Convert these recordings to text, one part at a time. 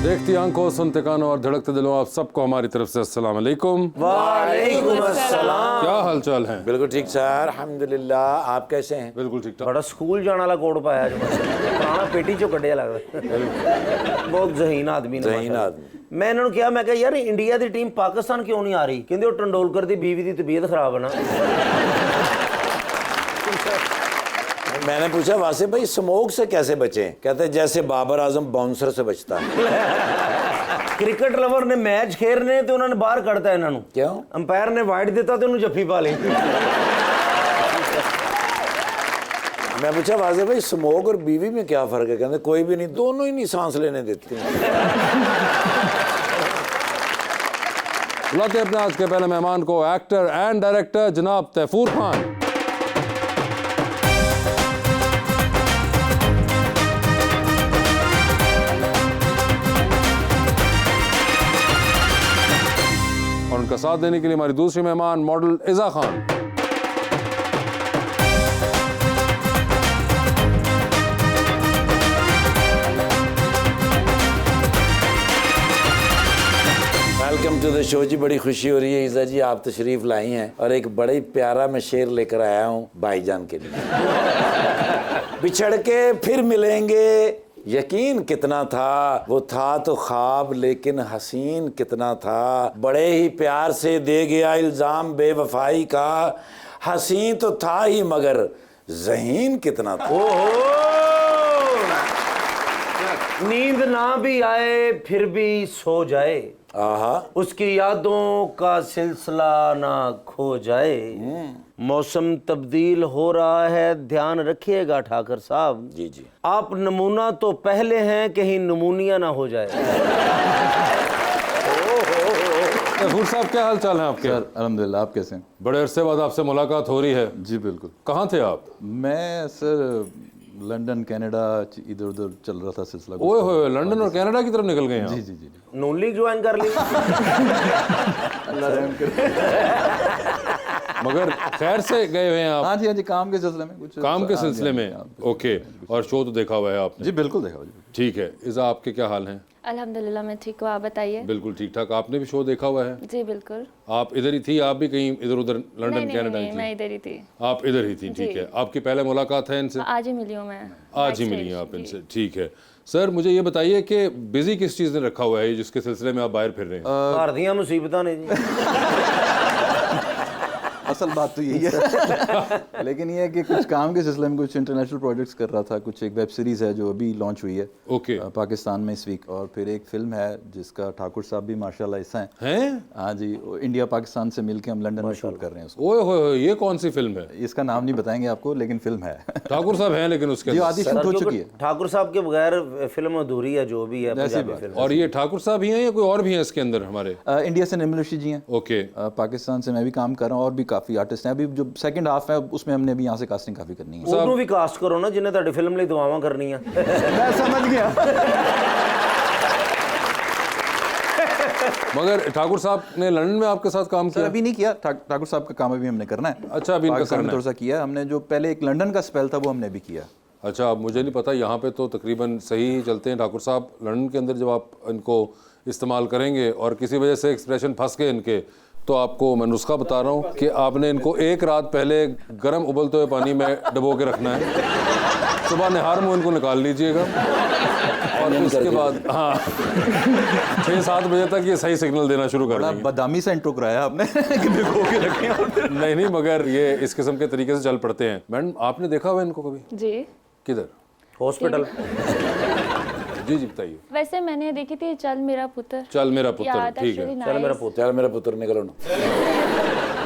देखती आंखों, सुनते कानों और धड़कते दिलों, आप सबको हमारी तरफ से अस्सलाम वालेकुम। वालेकुम अस्सलाम। क्या हाल चाल है? बिल्कुल ठीक सर, अल्हम्दुलिल्लाह। आप कैसे हैं? बिल्कुल ठीक ठाक। बड़ा स्कूल जाने वाला कोड पाया जो पुराना पेटी चो कढ़िया लगता बहुत जहीन आदमी ने जहीन आदमी। मैं इन्होंने कहा, मैं कहा यार इंडिया की टीम पाकिस्तान क्यों नहीं आ रही? कहते वो टंडोलकर की बीवी की तबीयत खराब है ना। मैंने पूछा वासिफ भाई स्मोक से कैसे बचें? कहते हैं जैसे बाबर आजम बाउंसर से बचता है। क्रिकेट लवर ने मैच खेलने तो उन्होंने बाहर कड़ता इन्होंने। क्यों? अंपायर ने वाइट दिता तो उन्होंने जफ्फी पा ली। मैं पूछा वासिफ भाई स्मोक और बीवी में क्या फर्क है? कहते कोई भी नहीं, दोनों ही नहीं सांस लेने देती। बुलाते हैं अपने आज के पहले मेहमान को, एक्टर एंड डायरेक्टर जनाब तैफूर खान। और उनका साथ देने के लिए हमारी दूसरी मेहमान model Iza Khan. Welcome to the show जी। बड़ी खुशी हो रही है ईज़ा जी, आप तशरीफ लाई हैं और एक बड़ा ही प्यारा मैं शेर लेकर आया हूँ भाईजान के लिए। बिछड़ के फिर मिलेंगे, यकीन कितना था, वो था तो ख्वाब लेकिन हसीन कितना था, बड़े ही प्यार से दे गया इल्जाम बेवफाई का, हसीन तो था ही मगर ज़हीन कितना था। नींद ना भी आए फिर भी सो जाए, आहा, उसकी यादों का सिलसिला ना खो जाए। मौसम तब्दील हो रहा है, ध्यान रखिएगा ठाकर साहब। जी जी। आप नमूना तो पहले हैं, कहीं नमूनिया ना हो जाए। तैफूर साहब क्या हाल चाल है आपके? सर अल्हम्दुलिल्लाह, आप कैसे हैं? बड़े अरसे बाद आपसे मुलाकात हो रही है। जी बिल्कुल। कहाँ थे आप? मैं सर लंदन कनाडा इधर उधर चल रहा था सिलसिला। ओए होए, लंदन और कनाडा की तरफ निकल गए हैं जी आप? जी जी जी। नून लीग ज्वाइन कर ली। मगर खैर से गए हुए हैं आप? हाँ जी, काम के सिलसिले में कुछ। काम के हाँ जी, सिलसिले में? हाँ, ओके। और शो तो देखा हुआ है आपने? जी बिल्कुल देखा जी। ठीक है। इज़ा आपके क्या हाल हैं? अल्हम्दुलिल्लाह मैं ठीक हूँ, आप बताइए। बिल्कुल ठीक ठाक। आपने भी शो देखा हुआ है? जी बिल्कुल। आप इधर ही थी? आप भी कहीं इधर उधर लंदन नहीं, कनाडा नहीं, थी? मैं इधर ही थी। आप इधर ही थी, ठीक है। आपकी पहले मुलाकात है इनसे? आज ही मिली हूँ मैं। आज ही मिली हैं आप इनसे, ठीक है। सर मुझे ये बताइए कि बिजी किस चीज़ ने रखा हुआ है जिसके सिलसिले में आप बाहर फिर रहे हैं? घर दियां मुसीबतां ने जी। असल बात तो यही है। लेकिन ये है कि कुछ काम के सिलसिले में कुछ इंटरनेशनल प्रोजेक्ट्स कर रहा था। कुछ एक वेब सीरीज़ है जो अभी लॉन्च हुई है ओके। पाकिस्तान में इस वीक, और फिर एक फिल्म है जिसका ठाकुर साहब भी माशाल्लाह हिस्सा हैं? हाँ जी, इंडिया पाकिस्तान से मिलके हम लंदन में शूट कर रहे हैं उसको। ओए होए, ये कौन सी फिल्म है? इसका नाम नहीं बताएंगे आपको, लेकिन फिल्म है। ठाकुर साहब हैं लेकिन उसके जी अंदर? आधी शूट हो चुकी है। ठाकुर साहब के बगैर फिल्म अधूरी है, जो भी है पंजाबी फिल्म। और ये ठाकुर साहब ही हैं या कोई और भी हैं इसके अंदर हमारे? इंडिया से निर्मल ऋषि जी हैं। ओके। पाकिस्तान से मैं भी काम कर रहा हूँ और भी काफ़ी आर्टिस्ट हैं। अभी जो सेकंड हाफ है उसमें हमने भी यहाँ से कास्टिंग काफ़ी करनी है। ਉਹਨੂੰ ਵੀ ਕਾਸਟ ਕਰੋ ਨਾ ਜਿन्हें ਤੁਹਾਡੀ ਫਿਲਮ ਲਈ ਦੁਆਵਾਂ ਕਰਨੀਆਂ। मैं समझ गया। मगर ठाकुर साहब ने लंदन में आपके साथ काम सर किया? अभी नहीं किया, ठाकुर साहब का काम अभी हमने करना है। अच्छा, अभी इनका पाकिस्तान में करना है। थोड़ा सा किया है हमने। जो पहले एक लंदन का स्पेल था वो हमने भी किया। अच्छा, अब मुझे नहीं पता, यहाँ पे तो तकरीबन सही चलते हैं ठाकुर साहब। लंदन के अंदर जब आप इनको इस्तेमाल करेंगे और किसी वजह से एक्सप्रेशन फंस गए इनके, तो आपको मैं नुस्खा बता रहा हूँ कि आपने इनको एक रात पहले गर्म उबलते हुए पानी में डबो के रखना है। सुबह निहार मुँह इनको निकाल लीजिएगा और उसके बाद हाँ 6-7 बजे तक ये सही सिग्नल देना शुरू कर देंगे। बदामी से इंट्रो कराया आपने कि भिगो के रखें। नहीं, मगर ये इस किस्म के तरीके से चल पड़ते हैं। मैडम आपने देखा हुआ इनको कभी? जी। किधर? हॉस्पिटल। जी बताइए। वैसे मैंने देखी थी चल मेरा पुत्र। चल मेरा पुत्र, ठीक है। चल मेरा पुत्र, चल मेरा पुत्र निकलो ना।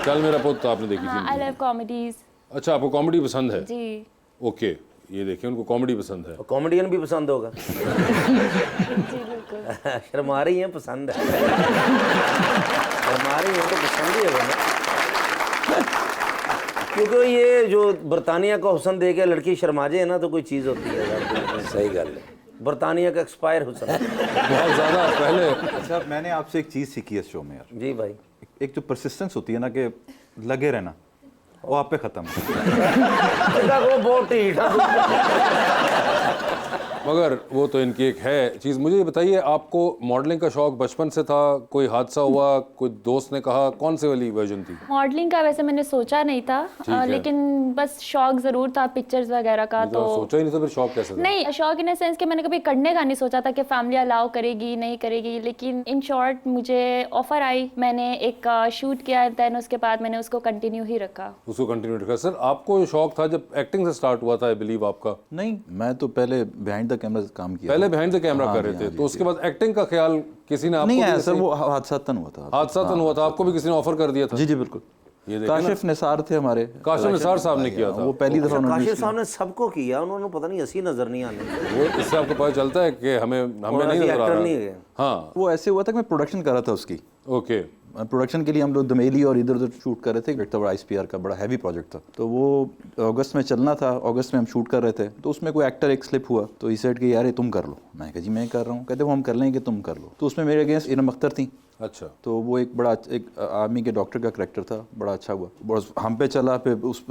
चल मेरा पुत्र आपने देखी थी? I love comedies. अच्छा, आपको कॉमेडी पसंद है? जी। ओके, ये देखिए उनको कॉमेडी पसंद है। कॉमेडियन भी पसंद होगा। जी बिल्कुल। शर्मा रही हैं, पसंद है। शर्मा रही हैं तो पसंद ही है ना, क्योंकि ये जो बरतानिया का हुस्न दे के लड़की शर्मा जाए ना तो कोई चीज़ होती है। सही गल है। बरतानिया का एक्सपायर हुस्न। बहुत ज़्यादा पहले। अच्छा, मैंने आपसे एक चीज़ सीखी है इस शो में यार। जी भाई। एक जो परसिस्टेंस होती है ना, कि लगे रहना, वो आप पे ख़त्म है। वो बहुत ढीठ है। मगर वो तो इनकी एक है चीज़। मुझे ये बताइए, आपको मॉडलिंग का शौक बचपन से था, कोई हादसा हुआ, कोई दोस्त ने कहा, कौन से वाली वर्जन थी? मॉडलिंग का वैसे मैंने सोचा नहीं था, है। लेकिन बस शौक ज़रूर था पिक्चर्स वगैरह का। तो सोचा ही नहीं था, फिर शौक कैसे था? नहीं, शौक इन सेंस कि मैंने कभी करने का नहीं सोचा था कि फैमिली अलाउ करेगी नहीं करेगी, लेकिन इन शॉर्ट मुझे ऑफर आई, मैंने एक शूट किया, देन उसके बाद मैंने उसको कंटिन्यू ही रखा। उसको कंटिन्यू रखा। सर, आपको शौक था जब एक्टिंग से स्टार्ट हुआ था, आई बिलीव आपका? नहीं, मैं तो पहले बिहाइंड द कैमरा काम किया। पहले बिहाइंड द कैमरा कर रहे थे, तो उसके बाद एक्टिंग का ख्याल किसी ने आपको नहीं आया भी सर, ऐसे- वो हादसातन हुआ था। हादसातन हुआ था, आपको भी किसी ने ऑफर कर दिया था? जी जी बिल्कुल। ये देखा ना, काशिफ निसार थे हमारे, काशिफ निसार साहब ने किया था। वो पहली दफा उन्होंने काशिफ साहब ने सबको किया, उन्होंने पता नहीं हंसी नजर नहीं आने। वो इससे आपको पता चलता है कि हमें नहीं नजर आ एक्टर रहा। नहीं है। हाँ, वो ऐसे हुआ था कि मैं प्रोडक्शन कर रहा था उसकी। ओके। प्रोडक्शन के लिए हम लोग दमेली और इधर उधर शूट कर रहे थे। एक बड़ा ISPR का बड़ा हैवी प्रोजेक्ट था, तो वो अगस्त में चलना था। अगस्त में हम शूट कर रहे थे, तो उसमें कोई एक्टर एक स्लिप हुआ, तो ही सेड कि यार ये तुम कर लो। मैं कहा जी मैं कर रहा हूँ। कहते वो हम कर लेंगे, तुम कर लो। तो उसमें मेरे अगेंस्ट इरम अख्तर थी। अच्छा। तो वो एक बड़ा एक आर्मी के डॉक्टर का करैक्टर था, बड़ा अच्छा हुआ। बस हम पे चला, फिर उस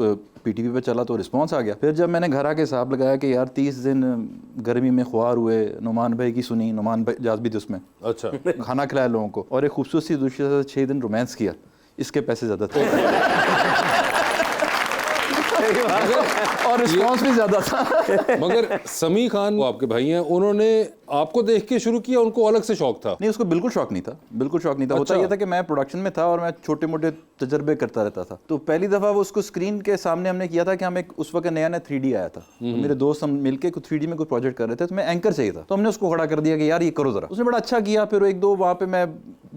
PTV पे चला तो रिस्पांस आ गया। फिर जब मैंने घर आके हिसाब लगाया कि यार 30 दिन गर्मी में ख्वार हुए, नुमान भाई की सुनी, नुमान भाई जाज भी थी उसमें, अच्छा। खाना खिलाया लोगों को, और एक खूबसूरत सी दूसरे से 6 दिन रोमांस किया, इसके पैसे ज़्यादा थे। और रिस्पांस भी ज़्यादा था। मगर समी खान, वो आपके भाई हैं, उन्होंने आपको देख के शुरू किया, उनको अलग से शौक था? नहीं, उसको बिल्कुल शौक नहीं था, बिल्कुल शौक नहीं था। होता यह था कि मैं प्रोडक्शन में था और मैं छोटे मोटे तजर्बे करता रहता था। तो पहली दफ़ा वो उसको स्क्रीन के सामने हमने किया था कि हम एक उस वक्त नया 3D आया था, तो मेरे दोस्त हम मिलके कुछ 3D में कोई प्रोजेक्ट कर रहे थे, तो मैं एंकर चाहिए था, तो हमने उसको खड़ा कर दिया कि यार ये करो ज़रा। उसने बड़ा अच्छा किया। फिर एक दो वहाँ पे मैं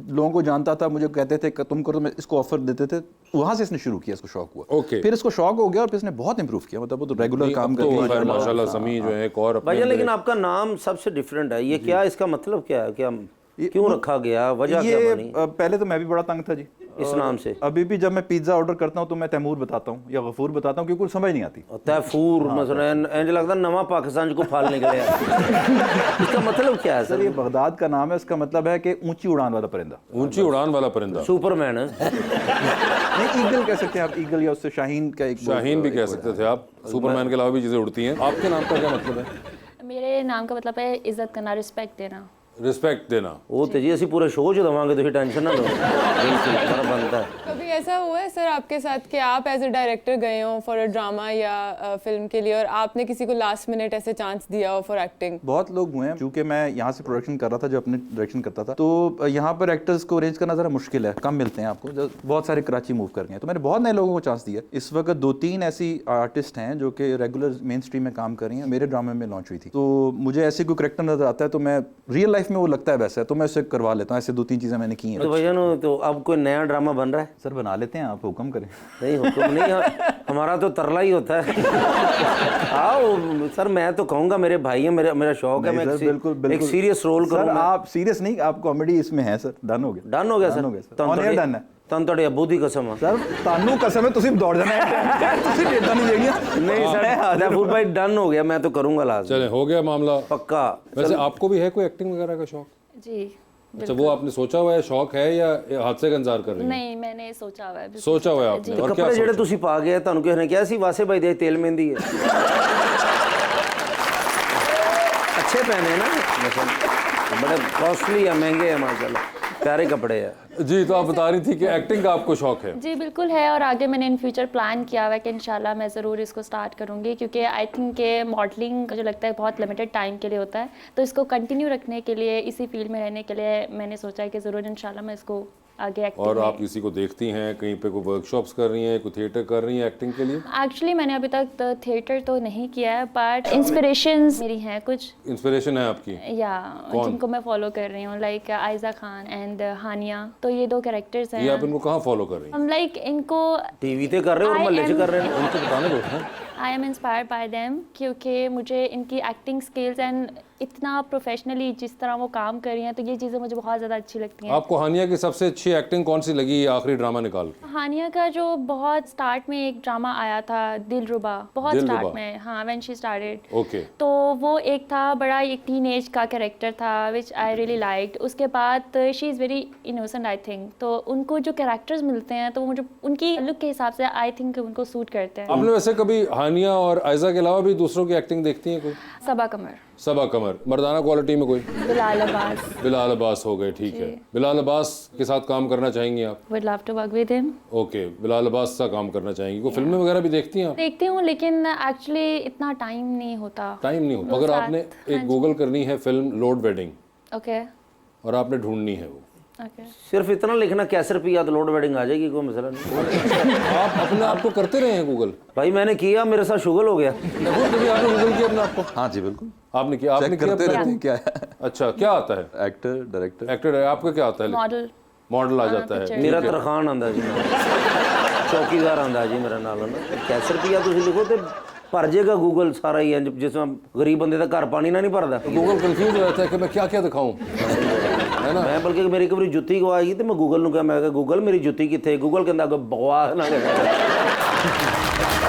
लोगों को जानता था, मुझे कहते थे तुम करो, मैं इसको ऑफर देते थे। वहाँ से इसने शुरू किया, इसको शौक हुआ। ओके। फिर इसको शौक हो गया और फिर इसने बहुत इंप्रूव किया, मतलब वो तो रेगुलर काम तो करके खैर माशाल्लाह समी जो है एक और अपने भाईजान, अंदर लेकिन आपका नाम सबसे डिफरेंट है, ये क्या, इसका मतलब क्या है, क्या क्यों रखा गया, वजह क्या ये बनी पहले तो मैं भी बड़ा तंग था जी इस नाम से? अभी भी जब मैं पिज्जा ऑर्डर करता हूँ तो मैं तैमूर बताता हूँ या गफूर बताता हूँ, क्योंकि कुछ समझ नहीं आती। तैफूर मसलन, इंज लगता नवा पाकिस्तान को फाल निकले। इसका मतलब क्या है सर, सर? ये बगदाद का नाम है, उसका मतलब है कि ऊंची उड़ान वाला परिंदा। ऊंची उड़ान वाला परिंदा। सुपरमैन है। नहीं, ईगल कह सकते हैं आप, ईगल या उससे शाहीन का एक शाहीन भी कह सकते थे आप। सुपरमैन के अलावा भी चीजें उड़ती हैं। आपके नाम का क्या मतलब है? मेरे नाम का मतलब है इज्जत करना, रिस्पेक्ट देना। रिस्पेक्ट देना। वो तो जी ਅਸੀਂ पूरे शो च दवांगे, तुम टेंशन ना लो। बिल्कुल हमारा बनता है। कभी ऐसा हुआ है सर आपके साथ कि आप एज ए डायरेक्टर गए हो फॉर अ ड्रामा या फिल्म के लिए और आपने किसी को लास्ट मिनट ऐसे चांस दिया हो फॉर एक्टिंग? बहुत लोग हुए हैं, क्योंकि मैं यहाँ से प्रोडक्शन कर रहा था, जो अपने डायरेक्शन करता था, तो यहाँ पर एक्टर्स को अरेंज करना ज़रा मुश्किल है, कम मिलते हैं आपको। बहुत सारे कराची मूव कर गए हैं, तो मैंने बहुत नए लोगों को चांस दिया। इस वक्त 2-3 ऐसी आर्टिस्ट हैं जो कि रेगुलर मेन स्ट्रीम में काम कर रही हैं, मेरे ड्रामे में लॉन्च हुई थी। तो मुझे ऐसे कोई करेक्टर नजर आता है तो मैं रियल लाइफ में वो लगता है वैसा है, तो मैं उससे करवा लेता हूँ। ऐसे 2-3 चीज़ें मैंने की हैं। तो भैया तो अब कोई नया ड्रामा बन रहा है? सर बना लेते हैं, आप हुक्म करें। नहीं हुक्म नहीं, हमारा तो तरला ही होता है। आओ सर, मैं तो कहूँगा मेरे भाई हैं, मेरा शौक है, मैं नहीं सर, बिल्कुल बिल्कुल एक सीरियस रोल सर, करूँ। आप सीरियस नहीं, आप कॉमेडी इसमें है सर। डन हो गया, डन हो गया डन हो सर। गया सर, ऑन एयर डन है ਤੁਹਾਨੂੰ ਤੁਹਾਡੇ ਅੱਬੂ ਦੀ ਕਸਮ ਆ सर। तानू कसम है, तुम दौड़ जाना है, तुम डेटा नहीं देंगे। नहीं सर, तैफूर भाई डन हो गया, मैं तो करूँगा लाजमी, चले, हो गया मामला पक्का। वैसे आपको भी है कोई एक्टिंग वगैरह का शौक? जी। अच्छा, वो आपने सोचा हुआ है शौक है या हादसे का इंतजार कर रही है? नहीं, मैंने सोचा हुआ है, बिल्कुल सोचा हुआ है जी। आपने? और क्या ਕੱਪੜੇ ਜਿਹੜੇ सोचा? ਤੁਸੀਂ ਪਾ ਗਏ ਤੁਹਾਨੂੰ ਕਿਸੇ ਨੇ ਕਿਹਾ ਸੀ ਵਾਸੇ ਭਾਈ ਦੇ ਤੇਲ ਮਹਿੰਦੀ ਹੈ? अच्छे पहने हैं ना, मतलब बड़े कॉस्टली है, महंगे हैं माशाल्लाह, प्यारे कपड़े हैं। जी, तो आप बता रही थी कि एक्टिंग का आपको शौक है? जी बिल्कुल है, और आगे मैंने इन फ्यूचर प्लान किया हुआ है कि इंशाल्लाह मैं ज़रूर इसको स्टार्ट करूँगी, क्योंकि आई थिंक के मॉडलिंग जो लगता है बहुत लिमिटेड टाइम के लिए होता है, तो इसको कंटिन्यू रखने के लिए, इसी फील्ड में रहने के लिए मैंने सोचा है कि ज़रूर इंशाल्लाह मैं इसको आगे एक्टिंग और में। आप किसी को देखती हैं कहीं पे, कोई वर्कशॉप्स कर रही हैं, कोई थिएटर कर रही हैं एक्टिंग के लिए? एक्चुअली मैंने अभी तक थिएटर तो नहीं किया है, बट इंस्पिरेशंस मेरी हैं कुछ, इंस्पिरेशन है आपकी? या जिनको मैं फॉलो कर रही हूँ, लाइक आयजा खान एंड हानिया, तो ये 2 कैरेक्टर्स ये आप हैं। इनको कहाँ फॉलो कर रही हैं? हम लाइक इनको टीवी पे कर रहे हो और I महल्ले च am- कर रहे हैं? उनको बताने दो। हाँ? I am inspired by them, क्योंकि मुझे इनकी एक्टिंग स्किल्स एंड इतना प्रोफेशनली जिस तरह वो काम कर रही हैं, तो ये चीज़ें मुझे बहुत ज़्यादा अच्छी लगती हैं। आपको हानिया की सबसे अच्छी एक्टिंग कौन सी लगी ये आखिरी ड्रामा निकाल के? हानिया का जो बहुत स्टार्ट में एक ड्रामा आया था, दिलरुबा, बहुत दिलरुबा। स्टार्ट में, हाँ, व्हेन शी स्टार्टेड, ओके। तो वो एक था, बड़ा एक टीनेज का कैरेक्टर था विच आई रियली लाइक्ड। उसके बाद she is very innocent I think, तो उनको जो कैरेक्टर्स मिलते हैं तो वो मुझे उनकी लुक के हिसाब से आई थिंक उनको सूट करते हैं। आपने वैसे कभी हानिया और आयजा के अलावा भी दूसरों की एक्टिंग देखती हैं कोई? सबा कमर, सबा कमर। मर्दाना क्वालिटी में कोई? बिलाल अब्बास। बिलाल अब्बास हो गए, ठीक है। बिलाल अब्बास के साथ काम करना चाहेंगी आप? Would love to work with him. Okay, Bilal Abbas से काम करना चाहेंगी। कोई फिल्में वगैरह भी देखती हैं आप? देखती हूँ लेकिन एक्चुअली इतना टाइम नहीं होता। टाइम नहीं होता। वो अगर साथ- आपने हाँ एक गूगल करनी है फिल्म लोड वेडिंग ओके और आपने ढूंढनी है वो, ओके। सिर्फ इतना लिखना कैसे रुपया तो लोड वेडिंग आ जाएगी, कोई मसला नहीं। आप अपने आप को करते रहे हैं गूगल? भाई मैंने किया, मेरे साथ शुगल हो गया। कभी आपने गूगल किया अपने आप को? हाँ जी बिल्कुल, आपने किया? आपने चेक किया करते अपने- रहते हैं क्या है। अच्छा, क्या आता है? Actor, director. एक्टर है आपका? क्या आता है? मॉडल। मॉडल आ जाता है। मेरा तरखान आंदा जी, चौकीदार आंदा जी मेरा नाल ना। कैसे रुपया तुम लिखो तो भर जाएगा गूगल सारा ही, जिसमें गरीब बंदे का घर पानी ना नहीं भरदा। गूगल कंफ्यूज हो जाता है कि मैं क्या क्या दिखाऊं, है ना? मैं बल्कि मेरी कभी जुत्ती गवाई तो मैं गूगल नु कहा, मैं गूगल मेरी जुत्ती किथे? गूगल कहंदा बकवास ना कर।